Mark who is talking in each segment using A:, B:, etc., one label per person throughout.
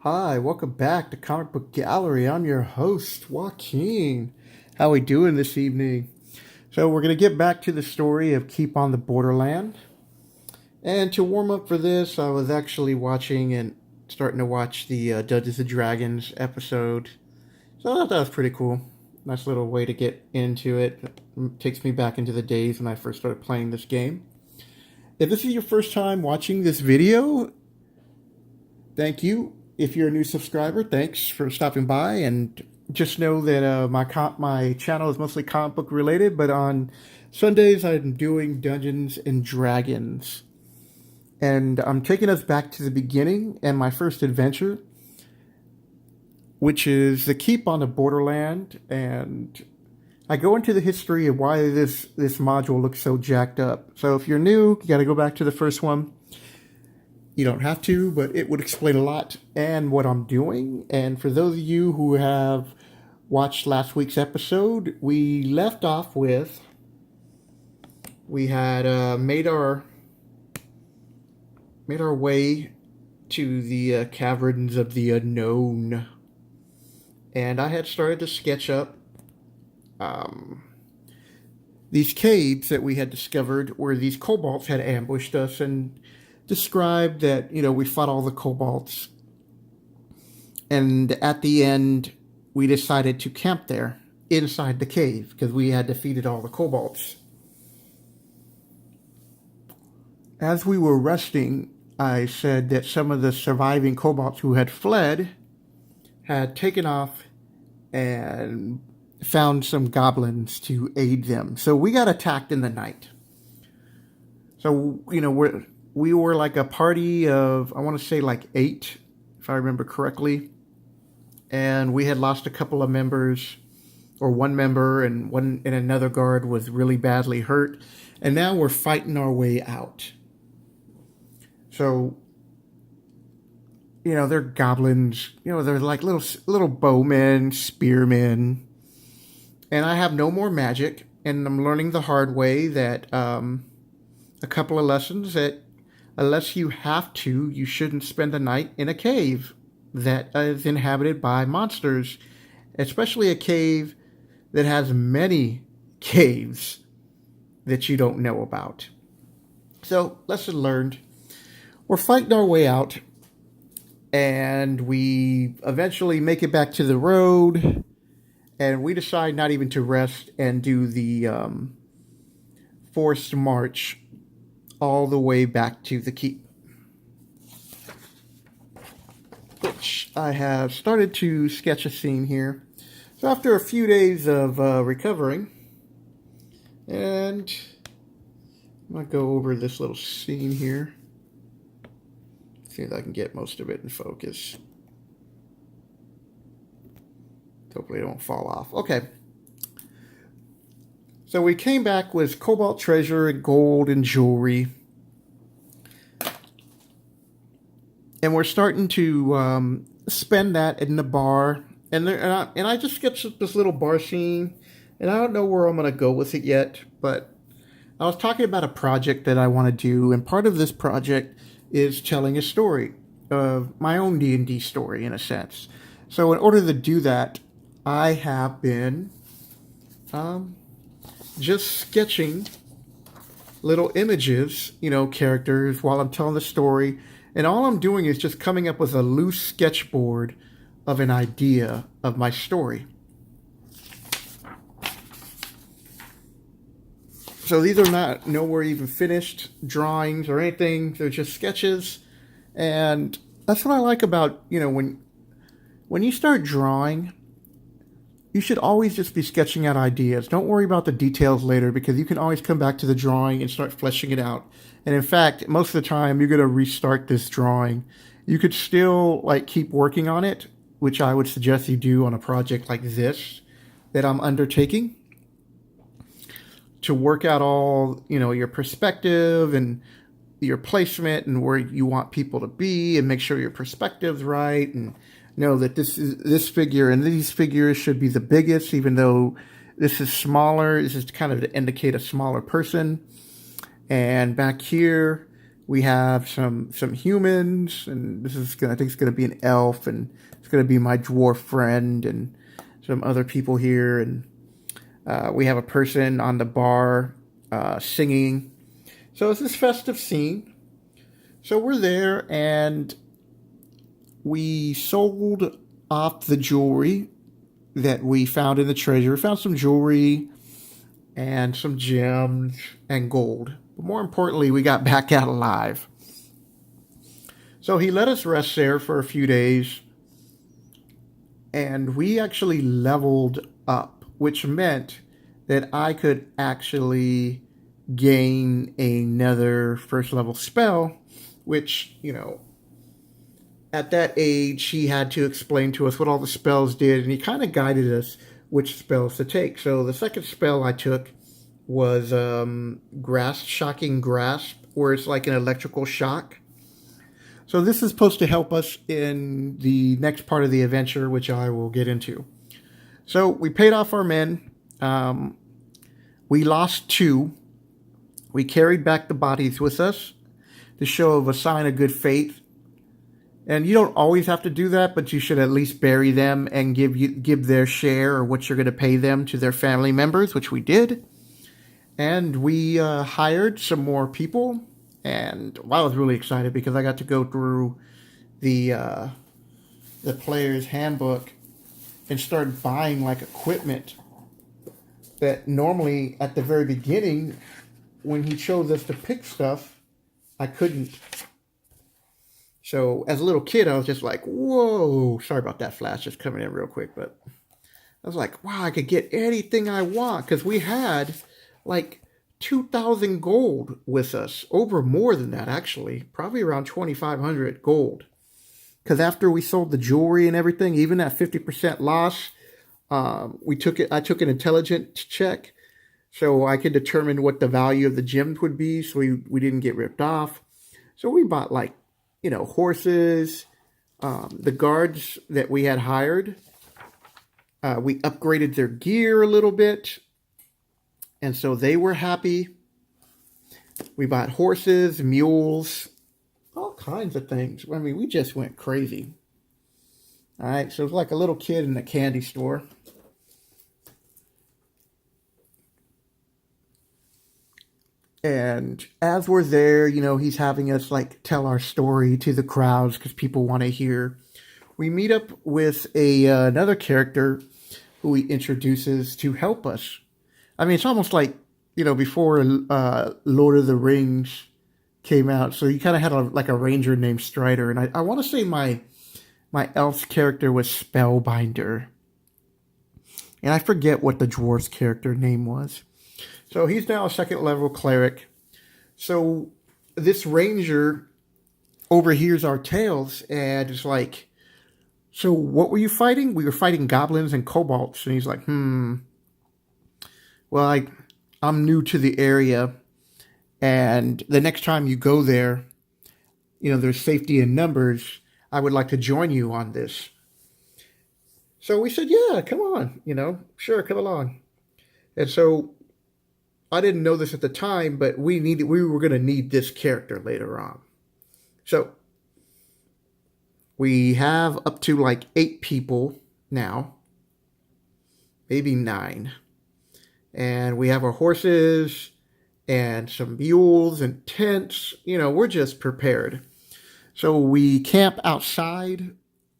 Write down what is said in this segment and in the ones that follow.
A: Hi, welcome back to Comic Book Gallery. I'm your host, Joaquin. How we doing this evening? So we're going to get back to the story of Keep on the Borderland. And to warm up for this, I was actually watching and starting to watch the Dungeons and Dragons episode. So I thought that was pretty cool. Nice little way to get into it. It takes me back into the days when I first started playing this game. If this is your first time watching this video, thank you. If you're a new subscriber, thanks for stopping by. And just know that my channel is mostly comic book related, but on Sundays I'm doing Dungeons and Dragons. And I'm taking us back to the beginning and my first adventure, which is the Keep on the Borderland. And I go into the history of why this module looks so jacked up. So if you're new, you got to go back to the first one. You don't have to, but it would explain a lot and what I'm doing. And for those of you who have watched last week's episode, we left off with we had made our way to the caverns of the unknown, and I had started to sketch up these caves that we had discovered where these kobolds had ambushed us, and described that, we fought all the kobolds. And at the end, we decided to camp there inside the cave because we had defeated all the kobolds. As we were resting, I said that some of the surviving kobolds who had fled had taken off and found some goblins to aid them. So we got attacked in the night. So, we were like a party of, I want to say like 8, if I remember correctly. And we had lost a couple of members, or one member, and another guard was really badly hurt. And now we're fighting our way out. So, they're goblins. They're like little bowmen, spearmen. And I have no more magic. And I'm learning the hard way that a couple of lessons that unless you have to, you shouldn't spend the night in a cave that is inhabited by monsters, especially a cave that has many caves that you don't know about. So, lesson learned. We're fighting our way out, and we eventually make it back to the road, and we decide not even to rest and do the forced march all the way back to the keep, which I have started to sketch a scene here. So after a few days of recovering, and I'm going to go over this little scene here. See if I can get most of it in focus. Hopefully it won't fall off. Okay. So we came back with cobalt treasure and gold and jewelry. And we're starting to spend that in the bar. And I just sketched this little bar scene. And I don't know where I'm going to go with it yet. But I was talking about a project that I want to do. And part of this project is telling a story. My own D&D story, in a sense. So in order to do that, I have been just sketching little images, characters while I'm telling the story. And all I'm doing is just coming up with a loose sketchboard of an idea of my story. So these are nowhere even finished drawings or anything. They're just sketches. And that's what I like about, when you start drawing, you should always just be sketching out ideas. Don't worry about the details later, because you can always come back to the drawing and start fleshing it out. And in fact, most of the time, you're going to restart this drawing. You could still keep working on it, which I would suggest you do on a project like this that I'm undertaking, to work out all, your perspective and your placement and where you want people to be, and make sure your perspective's right, and know that this figure and these figures should be the biggest, even though this is smaller. This is kind of to indicate a smaller person. And back here, We have some humans, and I think it's gonna be an elf, and it's gonna be my dwarf friend, and some other people here, and we have a person on the bar singing. So it's this festive scene. So we're there, and we sold off the jewelry that we found in the treasure. We found some jewelry and some gems and gold. But more importantly, we got back out alive. So he let us rest there for a few days, and we actually leveled up, which meant that I could actually gain another first level spell, which, at that age, he had to explain to us what all the spells did, and he kind of guided us which spells to take. So the second spell I took was Shocking Grasp, where it's like an electrical shock. So this is supposed to help us in the next part of the adventure, which I will get into. So we paid off our men. We lost 2. We carried back the bodies with us to show of a sign of good faith. And you don't always have to do that, but you should at least bury them and give their share or what you're going to pay them to their family members, which we did. And we hired some more people. And I was really excited because I got to go through the player's handbook and start buying like equipment that normally at the very beginning, when he chose us to pick stuff, I couldn't. So as a little kid, I was just like, whoa, sorry about that flash just coming in real quick, but I was like, wow, I could get anything I want, because we had like 2,000 gold with us, over more than that actually, probably around 2,500 gold. Because after we sold the jewelry and everything, even at 50% loss, I took an intelligence check so I could determine what the value of the gems would be, so we didn't get ripped off. So we bought like, horses, the guards that we had hired. We upgraded their gear a little bit, and so they were happy. We bought horses, mules, all kinds of things. I mean, we just went crazy. All right, so it's like a little kid in a candy store. And as we're there, he's having us like tell our story to the crowds because people want to hear. We meet up with another character who he introduces to help us. I mean, it's almost like, before Lord of the Rings came out. So you kind of had a ranger named Strider. And I want to say my elf's character was Spellbinder. And I forget what the dwarf's character name was. So he's now a second level cleric. So this ranger overhears our tales and is like, so what were you fighting? We were fighting goblins and kobolds. And he's like, well, I'm new to the area. And the next time you go there, there's safety in numbers. I would like to join you on this. So we said, yeah, come on, sure, come along. And so I didn't know this at the time, but we were going to need this character later on. So we have up to like 8 people now, maybe 9. And we have our horses and some mules and tents. We're just prepared. So we camp outside,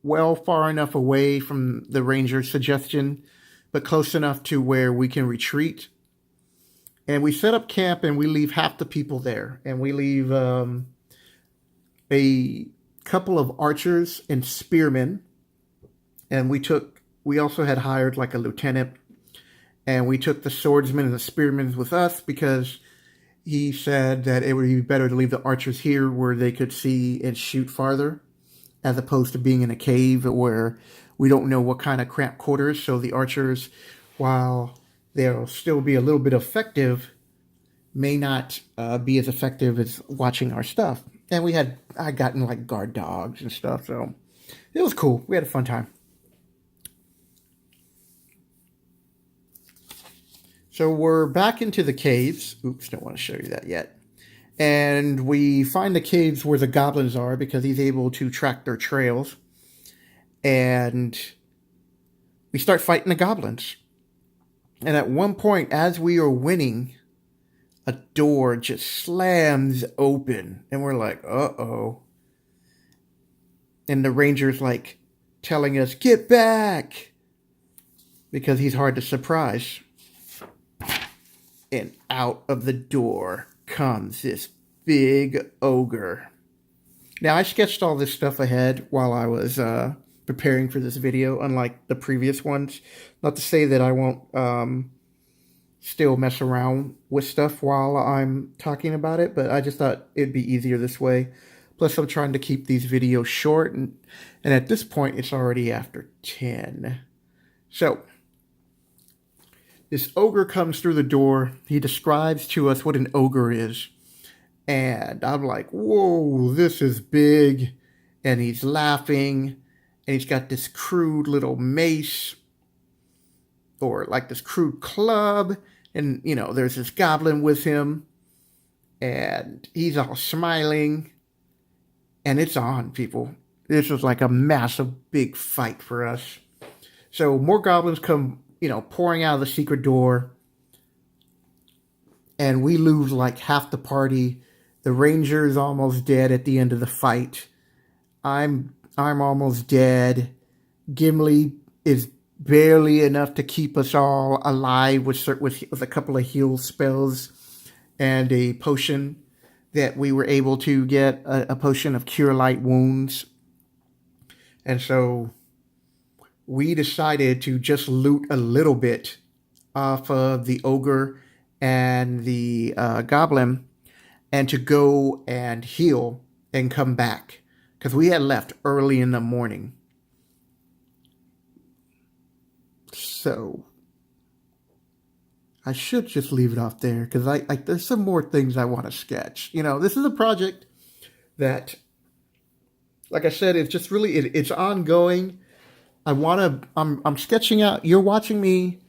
A: well far enough away from the ranger's suggestion, but close enough to where we can retreat. And we set up camp and we leave half the people there. And we leave a couple of archers and spearmen. And we also had hired like a lieutenant. And we took the swordsmen and the spearmen with us because he said that it would be better to leave the archers here where they could see and shoot farther, as opposed to being in a cave where we don't know what kind of cramped quarters. So the archers, while they'll still be a little bit effective, may not be as effective as watching our stuff. And I gotten like guard dogs and stuff, so it was cool. We had a fun time. So we're back into the caves. Oops, don't want to show you that yet. And we find the caves where the goblins are because he's able to track their trails. And we start fighting the goblins. And at one point, as we are winning, a door just slams open. And we're like, uh-oh. And the ranger's like telling us, get back! Because he's hard to surprise. And out of the door comes this big ogre. Now, I sketched all this stuff ahead while I was preparing for this video, unlike the previous ones. Not to say that I won't still mess around with stuff while I'm talking about it, but I just thought it'd be easier this way. Plus, I'm trying to keep these videos short, and at this point, it's already after 10. So, this ogre comes through the door. He describes to us what an ogre is. And I'm like, whoa, this is big. And he's laughing. And he's got this crude little mace. Or like this crude club. And, you know, there's this goblin with him. And he's all smiling. And it's on, people. This was like a massive big fight for us. So more goblins come, you know, pouring out of the secret door. And we lose like half the party. The ranger is almost dead at the end of the fight. I'm almost dead. Gimli is barely enough to keep us all alive with a couple of heal spells and a potion that we were able to get, a potion of cure light wounds. And so we decided to just loot a little bit off of the ogre and the goblin, and to go and heal and come back, because we had left early in the morning. So I should just leave it off there, because I there's some more things I want to sketch. You know, this is a project that, like I said, it's just really it's ongoing. I'm sketching out. You're watching me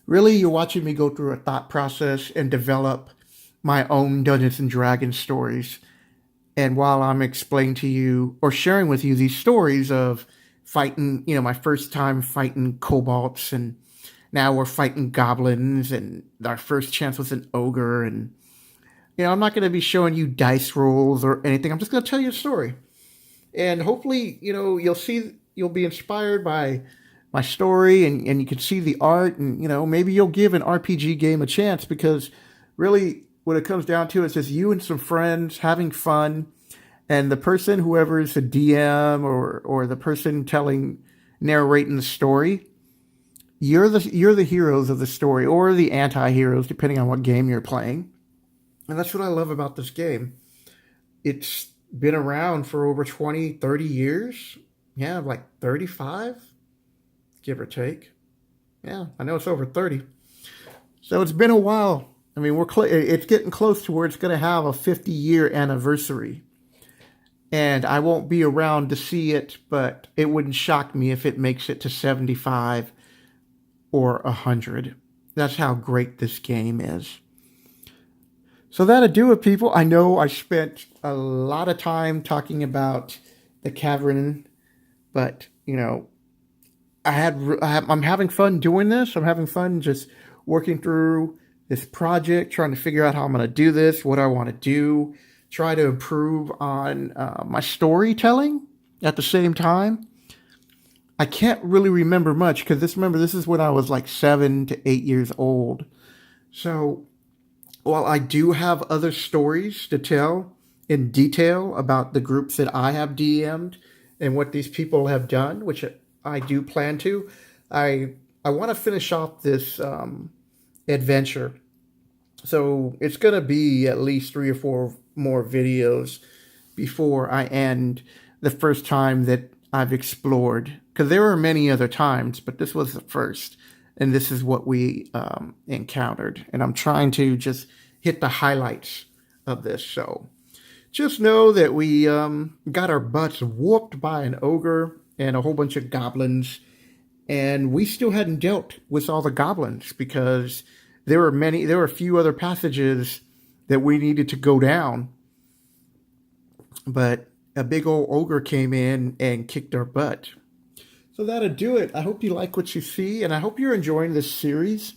A: go through a thought process and develop my own Dungeons and Dragons stories. And while I'm explaining to you or sharing with you these stories of fighting, you know, my first time fighting kobolds, and now we're fighting goblins, and our first chance was an ogre. And, you know, I'm not going to be showing you dice rolls or anything. I'm just going to tell you a story. And hopefully, you know, you'll be inspired by my story, and you can see the art, and, you know, maybe you'll give an RPG game a chance, because really what it comes down to is just you and some friends having fun, and the person, whoever is the DM or the person narrating the story, you're the heroes of the story, or the anti-heroes, depending on what game you're playing. And that's what I love about this game. It's been around for over 20, 30 years. Yeah, like 35, give or take. Yeah, I know it's over 30. So it's been a while. I mean, it's getting close to where it's going to have a 50-year anniversary. And I won't be around to see it, but it wouldn't shock me if it makes it to 75 or 100. That's how great this game is. So that'll do it, people. I know I spent a lot of time talking about the cavern, but, you know, I'm having fun doing this. I'm having fun just working through this project, trying to figure out how I'm going to do this, what I want to do, try to improve on my storytelling at the same time. I can't really remember much, because this is when I was like 7 to 8 years old. So while I do have other stories to tell in detail about the groups that I have DM'd and what these people have done, which I do plan to, I want to finish off this adventure. So it's going to be at least 3 or 4 more videos before I end the first time that I've explored. Because there were many other times, but this was the first. And this is what we encountered. And I'm trying to just hit the highlights of this. So just know that we got our butts whooped by an ogre and a whole bunch of goblins. And we still hadn't dealt with all the goblins, because there were a few other passages that we needed to go down. but a big old ogre came in and kicked our butt. So that'll do it. I hope you like what you see, and I hope you're enjoying this series.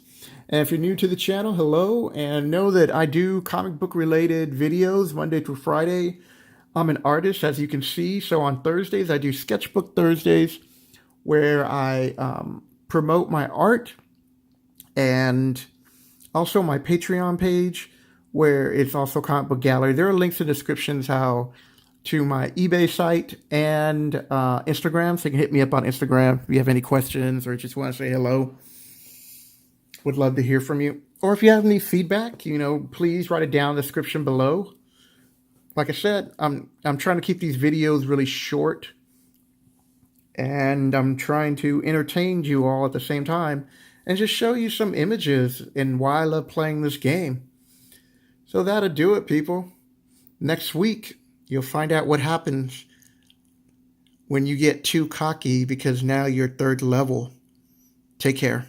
A: And if you're new to the channel, hello, and know that I do comic book related videos Monday through Friday. I'm an artist, as you can see. So on Thursdays, I do Sketchbook Thursdays, where I promote my art, and also my Patreon page, where it's also Comic Book Gallery. There are links in the descriptions to my eBay site and Instagram, so you can hit me up on Instagram if you have any questions or just want to say hello. Would love to hear from you. Or if you have any feedback, please write it down in the description below. Like I said, I'm trying to keep these videos really short, and I'm trying to entertain you all at the same time and just show you some images and why I love playing this game. So that'll do it, people. Next week, you'll find out what happens when you get too cocky because now you're third level. Take care.